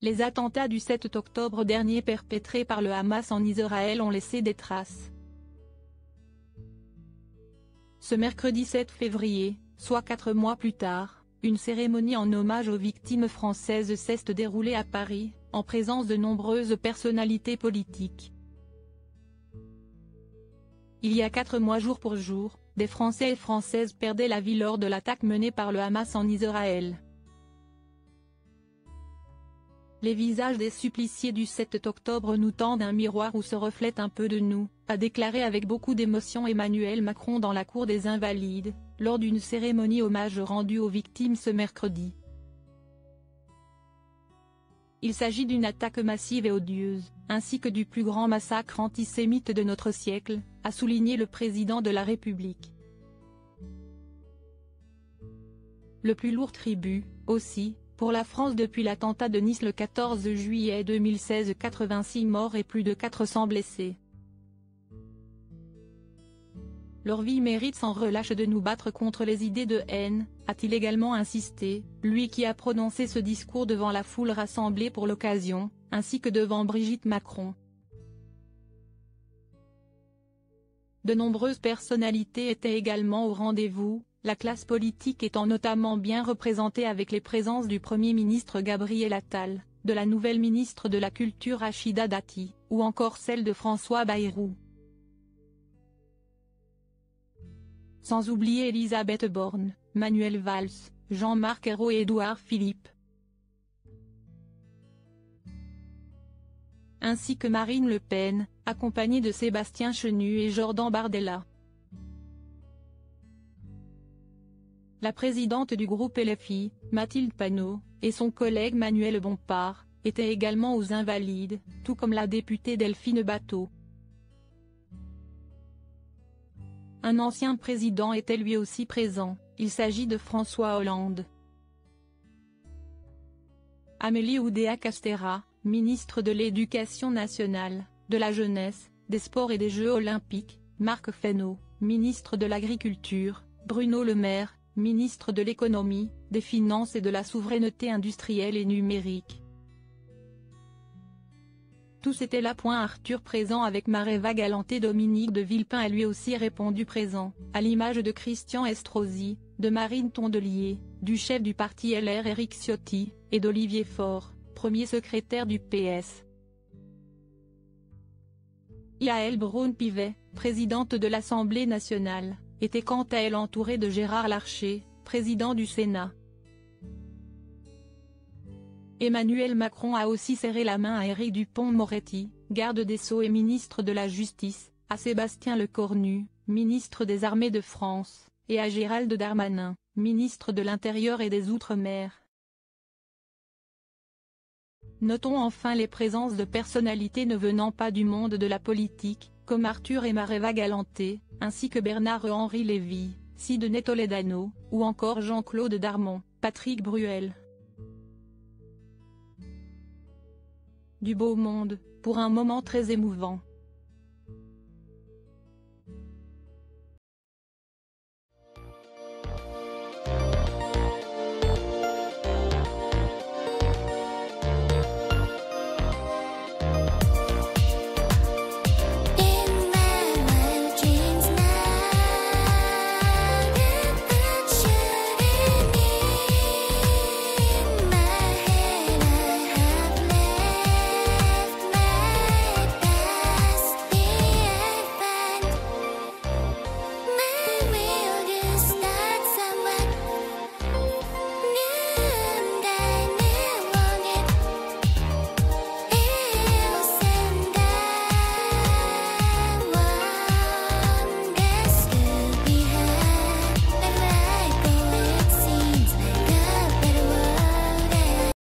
Les attentats du 7 octobre dernier perpétrés par le Hamas en Israël ont laissé des traces. Ce mercredi 7 février, soit 4 mois plus tard, une cérémonie en hommage aux victimes françaises s'est déroulée à Paris, en présence de nombreuses personnalités politiques. Il y a 4 mois jour pour jour, des Français et Françaises perdaient la vie lors de l'attaque menée par le Hamas en Israël. Les visages des suppliciés du 7 octobre nous tendent un miroir où se reflète un peu de nous, a déclaré avec beaucoup d'émotion Emmanuel Macron dans la cour des Invalides, lors d'une cérémonie hommage rendue aux victimes ce mercredi. Il s'agit d'une attaque massive et odieuse, ainsi que du plus grand massacre antisémite de notre siècle, a souligné le président de la République. Le plus lourd tribut, aussi, pour la France depuis l'attentat de Nice le 14 juillet 2016, 86 morts et plus de 400 blessés. Leur vie mérite sans relâche de nous battre contre les idées de haine, a-t-il également insisté, lui qui a prononcé ce discours devant la foule rassemblée pour l'occasion, ainsi que devant Brigitte Macron. De nombreuses personnalités étaient également au rendez-vous, la classe politique étant notamment bien représentée avec les présences du Premier ministre Gabriel Attal, de la nouvelle ministre de la Culture Rachida Dati, ou encore celle de François Bayrou. Sans oublier Elisabeth Borne, Manuel Valls, Jean-Marc Ayrault et Édouard Philippe. Ainsi que Marine Le Pen, accompagnée de Sébastien Chenu et Jordan Bardella. La présidente du groupe LFI, Mathilde Panot, et son collègue Manuel Bompard, étaient également aux Invalides, tout comme la députée Delphine Batho. Un ancien président était lui aussi présent, il s'agit de François Hollande. Amélie Oudéa-Castéra, ministre de l'Éducation nationale, de la Jeunesse, des Sports et des Jeux olympiques, Marc Fesneau, ministre de l'Agriculture, Bruno Le Maire, ministre de l'Économie, des Finances et de la Souveraineté industrielle et numérique. Tous étaient là. Arthur présent avec Maréva Galanté. Dominique de Villepin a lui aussi répondu présent, à l'image de Christian Estrosi, de Marine Tondelier, du chef du parti LR Éric Ciotti, et d'Olivier Faure, premier secrétaire du PS. Yaël Braun-Pivet, présidente de l'Assemblée nationale, était quant à elle entourée de Gérard Larcher, président du Sénat. Emmanuel Macron a aussi serré la main à Éric Dupond-Moretti, garde des Sceaux et ministre de la Justice, à Sébastien Lecornu, ministre des Armées de France, et à Gérald Darmanin, ministre de l'Intérieur et des Outre-mer. Notons enfin les présences de personnalités ne venant pas du monde de la politique, comme Arthur et Maréva Galanté, ainsi que Bernard-Henri Lévy, Sidonie Toledano, ou encore Jean-Claude Darmon, Patrick Bruel. Du beau monde, pour un moment très émouvant.